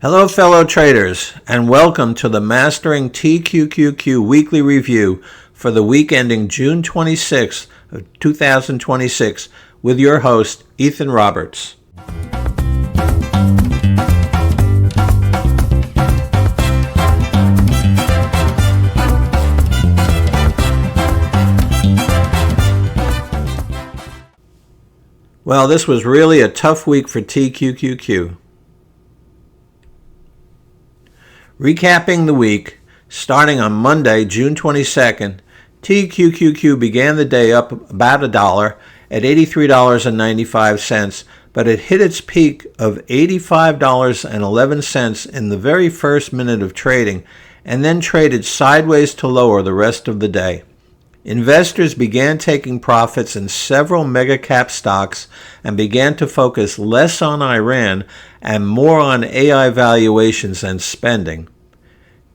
Hello fellow traders, and welcome to the Mastering TQQQ Weekly Review for the week ending June 26th of 2026 with your host, Ethan Roberts. Well, this was really a tough week for TQQQ. Recapping the week, starting on Monday, June 22nd, TQQQ began the day up about $1 at $83.95, but it hit its peak of $85.11 in the very first minute of trading, and then traded sideways to lower the rest of the day. Investors began taking profits in several mega-cap stocks and began to focus less on Iran and more on AI valuations and spending.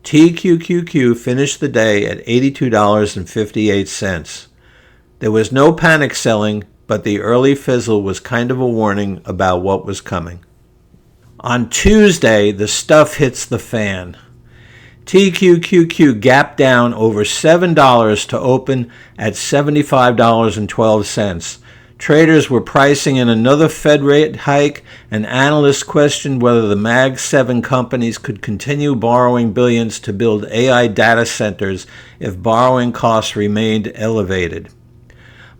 TQQQ finished the day at $82.58. There was no panic selling, but the early fizzle was kind of a warning about what was coming. On Tuesday, the stuff hits the fan. TQQQ gapped down over $7 to open at $75.12. Traders were pricing in another Fed rate hike, and analysts questioned whether the Mag 7 companies could continue borrowing billions to build AI data centers if borrowing costs remained elevated.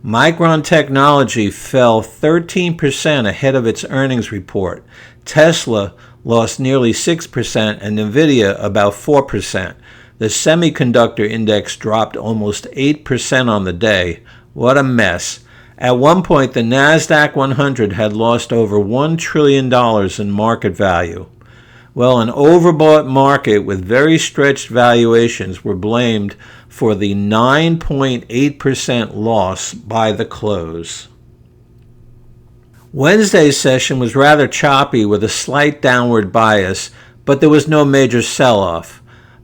Micron technology fell 13% ahead of its earnings report. Tesla lost nearly 6% and Nvidia about 4%. The semiconductor index dropped almost 8% on the day. What a mess. At one point, the Nasdaq 100 had lost over $1 trillion in market value. Well, an overbought market with very stretched valuations were blamed for the 9.8% loss by the close. Wednesday's session was rather choppy with a slight downward bias, but there was no major sell-off.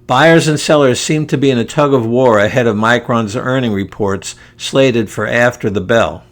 Buyers and sellers seemed to be in a tug-of-war ahead of Micron's earnings reports slated for after the bell.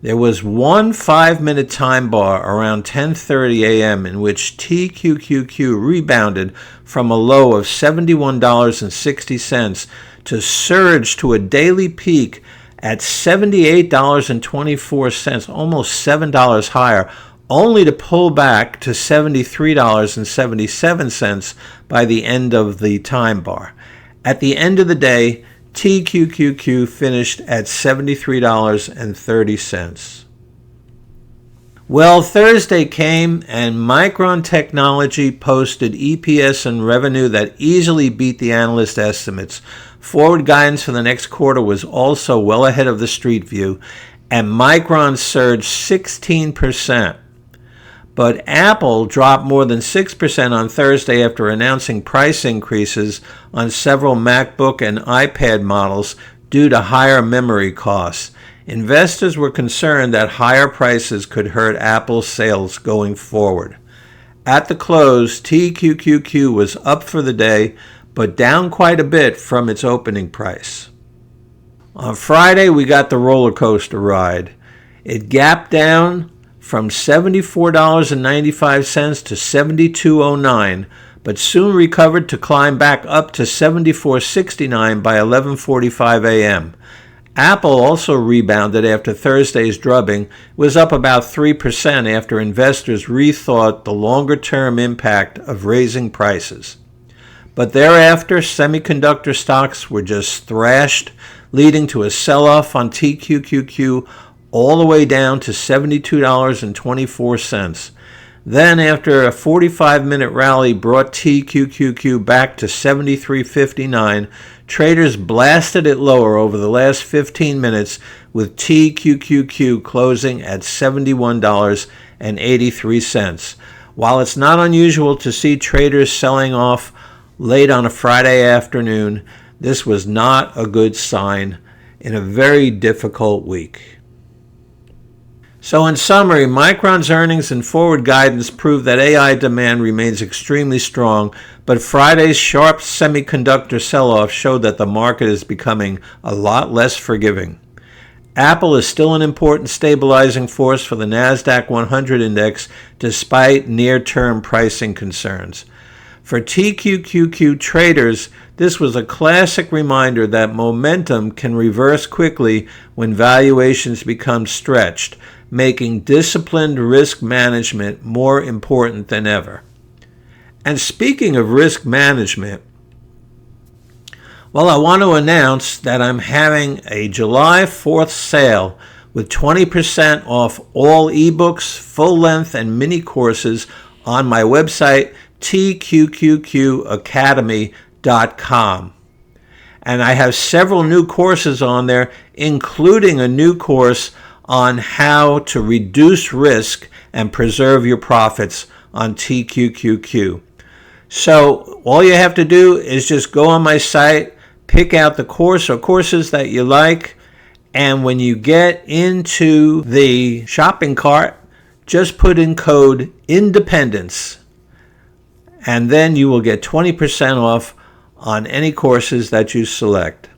There was one 5-minute time bar around 10:30 a.m. in which TQQQ rebounded from a low of $71.60 to surge to a daily peak at $78.24, almost $7 higher, only to pull back to $73.77 by the end of the time bar. At the end of the day, TQQQ finished at $73.30. Well, Thursday came and Micron Technology posted EPS and revenue that easily beat the analyst estimates. Forward guidance for the next quarter was also well ahead of the street view, and Micron surged 16%. But Apple dropped more than 6% on Thursday after announcing price increases on several MacBook and iPad models due to higher memory costs. Investors were concerned that higher prices could hurt Apple's sales going forward. At the close, TQQQ was up for the day, but down quite a bit from its opening price. On Friday, we got the roller coaster ride. It gapped down from $74.95 to $72.09, but soon recovered to climb back up to $74.69 by 11:45 a.m. Apple also rebounded after Thursday's drubbing, was up about 3% after investors rethought the longer-term impact of raising prices. But thereafter, semiconductor stocks were just thrashed, leading to a sell-off on TQQQ all the way down to $72.24. Then, after a 45-minute rally brought TQQQ back to $73.59, traders blasted it lower over the last 15 minutes, with TQQQ closing at $71.83. While it's not unusual to see traders selling off late on a Friday afternoon, this was not a good sign in a very difficult week. So in summary, Micron's earnings and forward guidance prove that AI demand remains extremely strong, but Friday's sharp semiconductor sell-off showed that the market is becoming a lot less forgiving. Apple is still an important stabilizing force for the Nasdaq 100 index despite near-term pricing concerns. For TQQQ traders, this was a classic reminder that momentum can reverse quickly when valuations become stretched, making disciplined risk management more important than ever. And speaking of risk management, well, I want to announce that I'm having a July 4th sale with 20% off all ebooks, full-length, and mini courses on my website, TQQQacademy.com. And I have several new courses on there, including a new course on how to reduce risk and preserve your profits on TQQQ. So all you have to do is just go on my site, pick out the course or courses that you like, and when you get into the shopping cart, just put in code INDEPENDENCE, and then you will get 20% off on any courses that you select.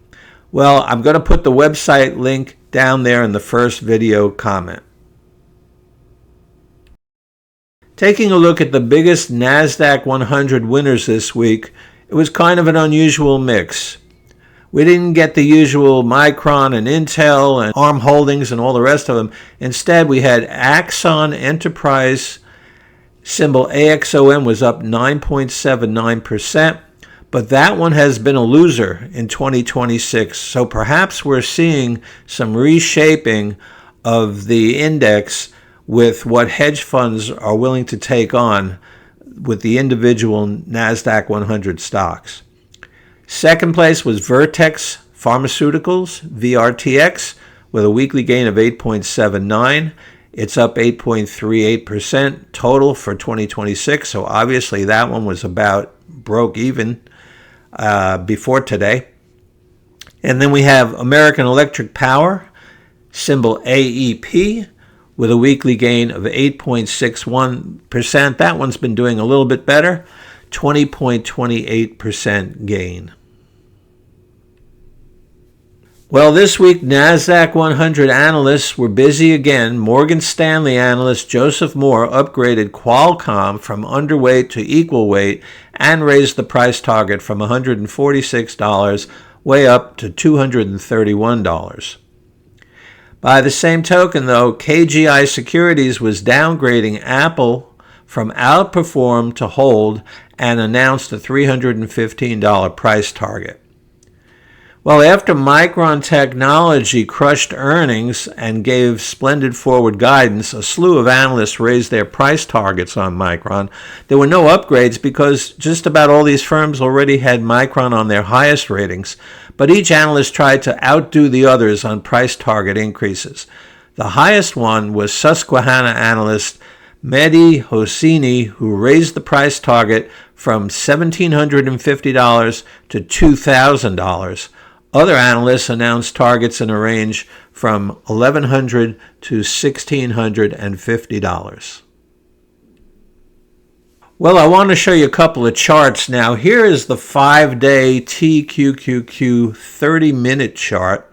Well, I'm going to put the website link down there in the first video comment. Taking a look at the biggest Nasdaq 100 winners this week, it was kind of an unusual mix. We didn't get the usual Micron and Intel and ARM Holdings and all the rest of them. Instead, we had Axon Enterprise, symbol AXON, was up 9.79%, but that one has been a loser in 2026. So perhaps we're seeing some reshaping of the index with what hedge funds are willing to take on with the individual Nasdaq 100 stocks. Second place was Vertex Pharmaceuticals, VRTX, with a weekly gain of 8.79. It's up 8.38% total for 2026, so obviously that one was about broke even before today. And then we have American Electric Power, symbol AEP, with a weekly gain of 8.61%. That one's been doing a little bit better, 20.28% gain. Well, this week, Nasdaq 100 analysts were busy again. Morgan Stanley analyst Joseph Moore upgraded Qualcomm from underweight to equal weight and raised the price target from $146 way up to $231. By the same token, though, KGI Securities was downgrading Apple from outperform to hold and announced a $315 price target. Well, after Micron Technology crushed earnings and gave splendid forward guidance, a slew of analysts raised their price targets on Micron. There were no upgrades because just about all these firms already had Micron on their highest ratings, but each analyst tried to outdo the others on price target increases. The highest one was Susquehanna analyst Mehdi Hosseini, who raised the price target from $1,750 to $2,000. Other analysts announced targets in a range from $1,100 to $1,650. Well, I want to show you a couple of charts now. Here is the 5-day TQQQ 30-minute chart.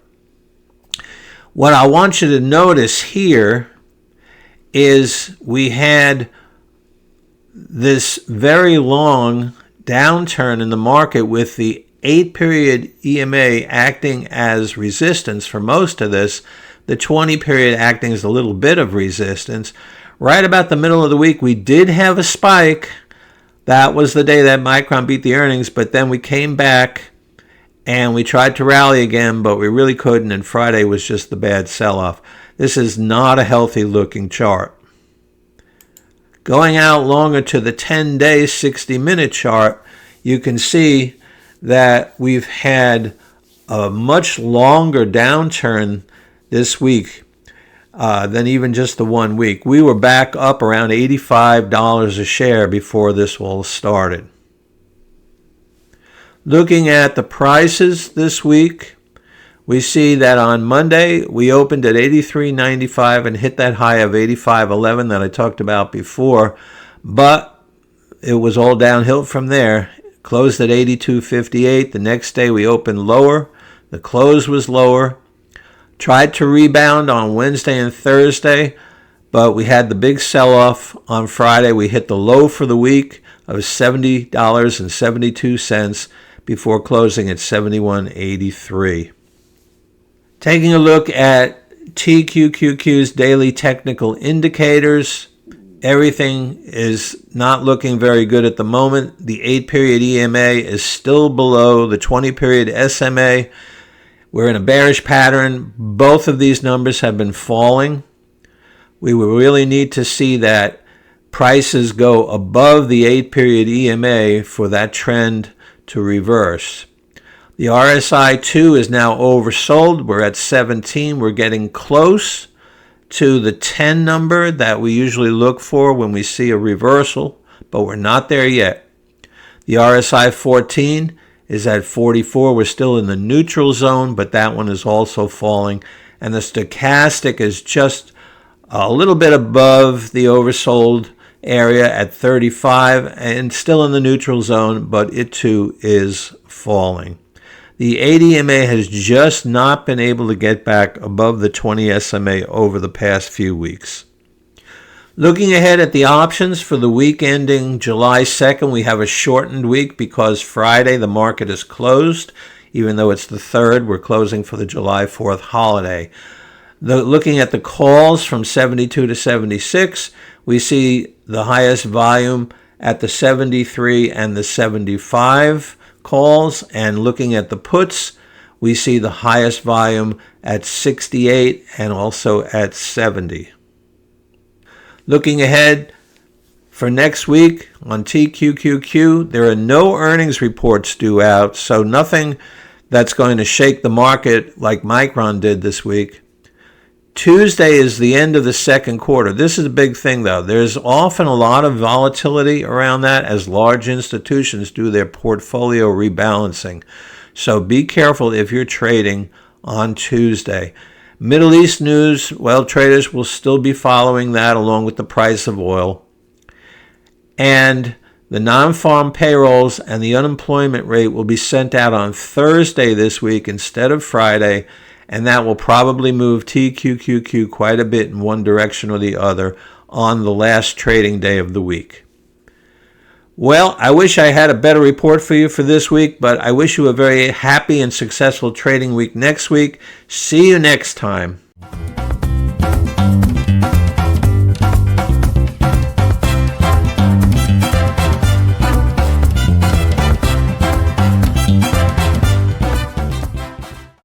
What I want you to notice here is we had this very long downturn in the market with the 8-period EMA acting as resistance for most of this, the 20-period acting as a little bit of resistance. Right about the middle of the week, we did have a spike. That was the day that Micron beat the earnings, but then we came back and we tried to rally again, but we really couldn't, and Friday was just the bad sell-off. This is not a healthy-looking chart. Going out longer to the 10-day, 60-minute chart, you can see that we've had a much longer downturn this week than even just the 1 week. We were back up around $85 a share before this all started. Looking at the prices this week, we see that on Monday we opened at $83.95 and hit that high of $85.11 that I talked about before, but it was all downhill from there. Closed at $82.58. The next day we opened lower. The close was lower. Tried to rebound on Wednesday and Thursday, but we had the big sell-off on Friday. We hit the low for the week of $70.72 before closing at $71.83. Taking a look at TQQQ's daily technical indicators, everything is not looking very good at the moment. The 8-period EMA is still below the 20-period SMA. We're in a bearish pattern. Both of these numbers have been falling. We will really need to see that prices go above the 8-period EMA for that trend to reverse. The RSI 2 is now oversold. We're at 17. We're getting close to the 10 number that we usually look for when we see a reversal, but we're not there yet. The RSI 14 is at 44. We're still in the neutral zone, but that one is also falling. And the stochastic is just a little bit above the oversold area at 35 and still in the neutral zone, but it too is falling. The 80 EMA has just not been able to get back above the 20 SMA over the past few weeks. Looking ahead at the options for the week ending July 2nd, we have a shortened week because Friday the market is closed. Even though it's the 3rd, we're closing for the July 4th holiday. Looking at the calls from 72 to 76, we see the highest volume at the 73 and the 75 calls, and looking at the puts, we see the highest volume at 68 and also at 70. Looking ahead for next week on TQQQ, there are no earnings reports due out, so nothing that's going to shake the market like Micron did this week. Tuesday is the end of the second quarter. This is a big thing, though. There's often a lot of volatility around that as large institutions do their portfolio rebalancing. So be careful if you're trading on Tuesday. Middle East news, well, traders will still be following that along with the price of oil. And the non-farm payrolls and the unemployment rate will be sent out on Thursday this week instead of Friday, and that will probably move TQQQ quite a bit in one direction or the other on the last trading day of the week. Well, I wish I had a better report for you for this week, but I wish you a very happy and successful trading week next week. See you next time.